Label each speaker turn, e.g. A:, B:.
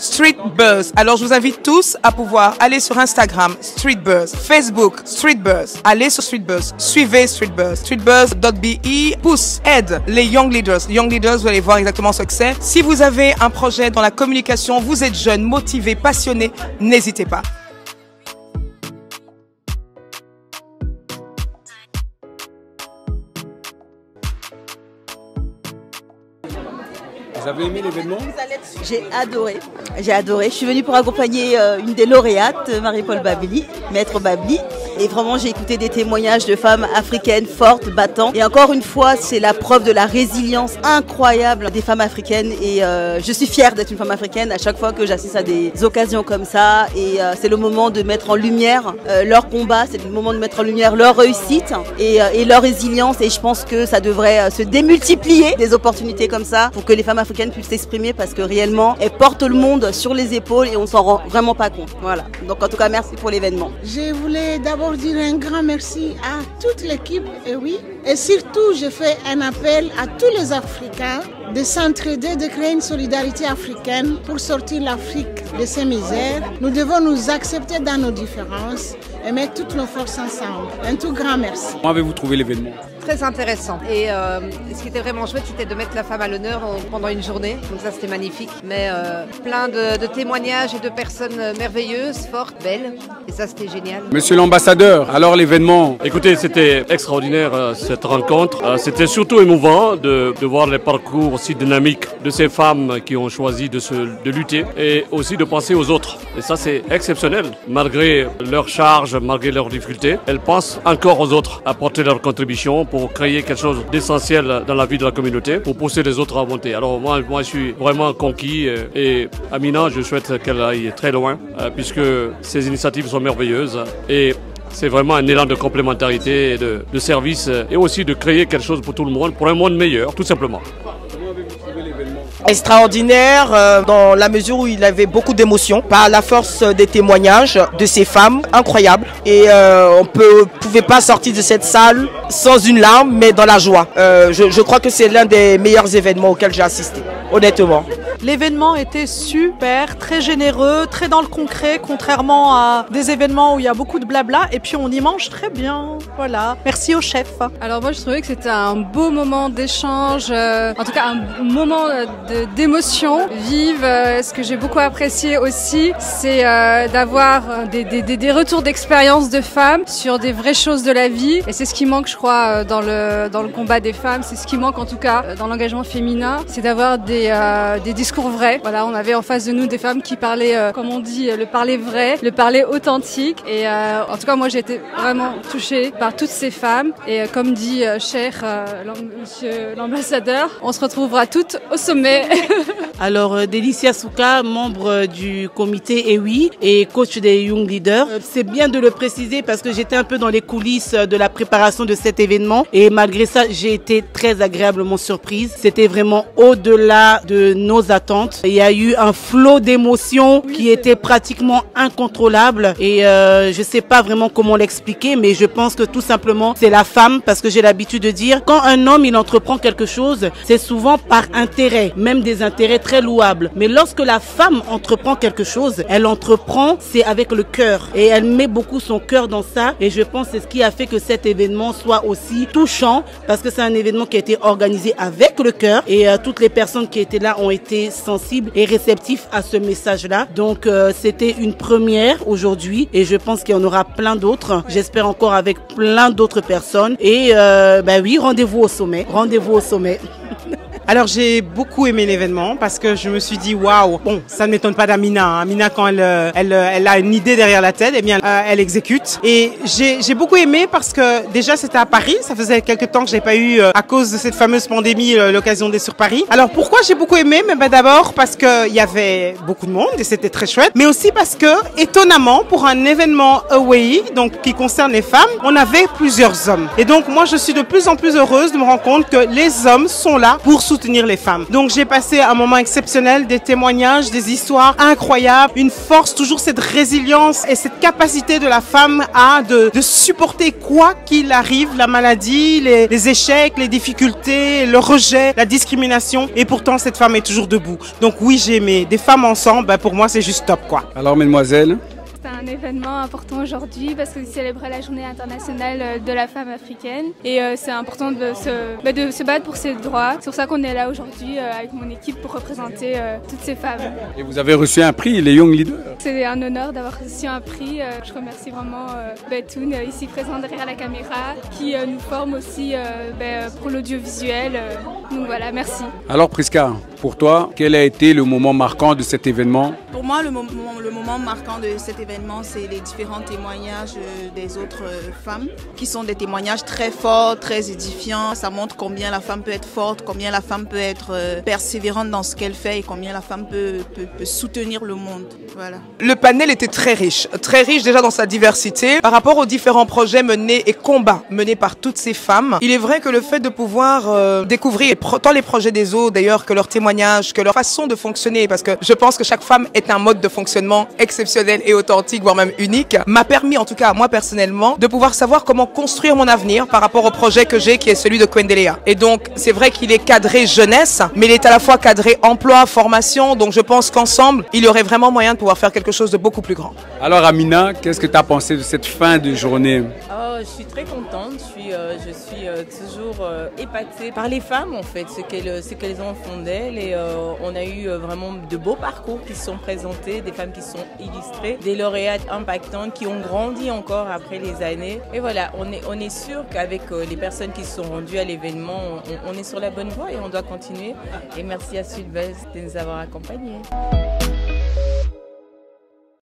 A: Street Buzz. Alors je vous invite tous à pouvoir aller sur Instagram, Street Buzz, Facebook, Street Buzz. Allez sur Street Buzz, suivez Street Buzz, streetbuzz.be, pousse, aide les Young Leaders. Young Leaders, vous allez voir exactement ce que c'est. Si vous avez un projet dans la communication, vous êtes jeune, motivé, passionné, n'hésitez pas.
B: Vous avez aimé l'événement?
C: J'ai adoré. J'ai adoré. Je suis venue pour accompagner une des lauréates, Marie-Paul Babili, Maître Babili. Et vraiment, j'ai écouté des témoignages de femmes africaines fortes, battantes. Et encore une fois, c'est la preuve de la résilience incroyable des femmes africaines. Et je suis fière d'être une femme africaine à chaque fois que j'assiste à des occasions comme ça. Et c'est le moment de mettre en lumière leur combat, c'est le moment de mettre en lumière leur réussite et leur résilience. Et je pense que ça devrait se démultiplier des opportunités comme ça pour que les femmes africaines puissent s'exprimer parce que réellement, elles portent le monde sur les épaules et on s'en rend vraiment pas compte. Voilà. Donc en tout cas, merci pour l'événement.
D: Je voulais d'abord dire un grand merci à toute l'équipe, et oui. Et surtout, je fais un appel à tous les Africains de s'entraider, de créer une solidarité africaine pour sortir l'Afrique de ses misères. Nous devons nous accepter dans nos différences et mettre toutes nos forces ensemble. Un tout grand merci.
B: Comment avez-vous trouvé l'événement?
E: Très intéressant. Et ce qui était vraiment chouette, c'était de mettre la femme à l'honneur pendant une journée. Donc ça, c'était magnifique. Mais plein de témoignages et de personnes merveilleuses, fortes, belles. Et ça, c'était génial.
B: Monsieur l'ambassadeur, alors l'événement? Écoutez, c'était extraordinaire cette rencontre. C'était surtout émouvant de voir les parcours aussi dynamiques de ces femmes qui ont choisi de lutter et aussi de penser aux autres. Et ça, c'est exceptionnel. Malgré leur charge, malgré leurs difficultés, elles pensent encore aux autres, apporter leur contribution pour créer quelque chose d'essentiel dans la vie de la communauté, pour pousser les autres à monter. Alors moi je suis vraiment conquis et Amina, je souhaite qu'elle aille très loin puisque ces initiatives sont merveilleuses et c'est vraiment un élan de complémentarité, de service et aussi de créer quelque chose pour tout le monde, pour un monde meilleur, tout simplement.
A: Extraordinaire dans la mesure où il avait beaucoup d'émotions par la force des témoignages de ces femmes, incroyable. Et on ne pouvait pas sortir de cette salle sans une larme, mais dans la joie. Je crois que c'est l'un des meilleurs événements auxquels j'ai assisté, honnêtement.
F: L'événement était super, très généreux, très dans le concret, contrairement à des événements où il y a beaucoup de blabla. Et puis on y mange très bien. Voilà. Merci au chef.
G: Alors moi je trouvais que c'était un beau moment d'échange, en tout cas un moment d'émotion vive. Ce que j'ai beaucoup apprécié aussi, c'est d'avoir des retours d'expérience de femmes sur des vraies choses de la vie. Et c'est ce qui manque, je crois, dans le combat des femmes. C'est ce qui manque en tout cas dans l'engagement féminin, c'est d'avoir des discours vrai. Voilà, on avait en face de nous des femmes qui parlaient, comme on dit, le parler vrai, le parler authentique. Et en tout cas, moi, j'ai été vraiment touchée par toutes ces femmes. Et comme dit cher monsieur l'ambassadeur, on se retrouvera toutes au sommet.
H: Alors, Délicia Souka, membre du comité EWI et coach des Young Leaders. C'est bien de le préciser parce que j'étais un peu dans les coulisses de la préparation de cet événement. Et malgré ça, j'ai été très agréablement surprise. C'était vraiment au-delà de nos attentes. Il y a eu un flot d'émotions qui était pratiquement incontrôlable et je sais pas vraiment comment l'expliquer, mais je pense que tout simplement c'est la femme, parce que j'ai l'habitude de dire quand un homme il entreprend quelque chose, c'est souvent par intérêt, même des intérêts très louables. Mais lorsque la femme entreprend quelque chose, elle entreprend, c'est avec le cœur et elle met beaucoup son cœur dans ça et je pense que c'est ce qui a fait que cet événement soit aussi touchant parce que c'est un événement qui a été organisé avec le cœur et toutes les personnes qui étaient là ont été sensibles et réceptifs à ce message-là. Donc c'était une première aujourd'hui et je pense qu'il y en aura plein d'autres. J'espère encore avec plein d'autres personnes et oui, rendez-vous au sommet. Rendez-vous au sommet.
I: Alors j'ai beaucoup aimé l'événement parce que je me suis dit waouh, bon ça ne m'étonne pas d'Amina. Amina quand elle a une idée derrière la tête, eh bien elle exécute. Et j'ai beaucoup aimé parce que déjà c'était à Paris, ça faisait quelques temps que j'ai pas eu à cause de cette fameuse pandémie l'occasion d'être sur Paris. Alors pourquoi j'ai beaucoup aimé? Mais d'abord parce que il y avait beaucoup de monde et c'était très chouette, mais aussi parce que étonnamment pour un événement away donc qui concerne les femmes, on avait plusieurs hommes. Et donc moi je suis de plus en plus heureuse de me rendre compte que les hommes sont là pour soutenir les femmes. Donc j'ai passé un moment exceptionnel, des témoignages, des histoires incroyables, une force, toujours cette résilience et cette capacité de la femme à de supporter quoi qu'il arrive, la maladie, les échecs, les difficultés, le rejet, la discrimination, et pourtant cette femme est toujours debout. Donc oui, j'ai aimé. Des femmes ensemble, ben pour moi c'est juste top quoi.
J: Alors mesdemoiselles,
K: c'est un événement important aujourd'hui parce que célébrer la journée internationale de la femme africaine et c'est important de se battre pour ses droits. C'est pour ça qu'on est là aujourd'hui avec mon équipe pour représenter toutes ces femmes.
J: et vous avez reçu un prix, les Young Leaders.
K: C'est un honneur d'avoir reçu un prix. Je remercie vraiment Betoun, ici présent derrière la caméra, qui nous forme aussi pour l'audiovisuel. Donc voilà, merci.
J: Alors Prisca, pour toi, quel a été le moment marquant de cet événement?
L: Pour moi, le moment marquant de cet événement, c'est les différents témoignages des autres femmes, qui sont des témoignages très forts, très édifiants. Ça montre combien la femme peut être forte, combien la femme peut être persévérante dans ce qu'elle fait et combien la femme peut soutenir le monde. Voilà.
A: Le panel était très riche déjà dans sa diversité. Par rapport aux différents projets menés et combats menés par toutes ces femmes, il est vrai que le fait de pouvoir découvrir tant les projets des autres d'ailleurs que leurs témoignages, que leur façon de fonctionner, parce que je pense que chaque femme est un mode de fonctionnement exceptionnel et authentique, voire même unique, m'a permis, en tout cas moi personnellement, de pouvoir savoir comment construire mon avenir par rapport au projet que j'ai, qui est celui de Kwendelea. Et donc c'est vrai qu'il est cadré jeunesse, mais il est à la fois cadré emploi, formation, donc je pense qu'ensemble, il y aurait vraiment moyen de pouvoir faire quelque chose de beaucoup plus grand.
J: Alors Amina, qu'est-ce que tu as pensé de cette fin de journée?
M: Je suis très contente, je suis toujours épatée par les femmes en fait, ce qu'elles ont au fond d'elles, et on a eu vraiment de beaux parcours qui se sont présentés, des femmes qui sont illustrées, des lauréates impactantes qui ont grandi encore après les années. Et voilà, on est sûr qu'avec les personnes qui se sont rendues à l'événement, on est sur la bonne voie et on doit continuer. Et merci à Sud Buzz de nous avoir accompagnés.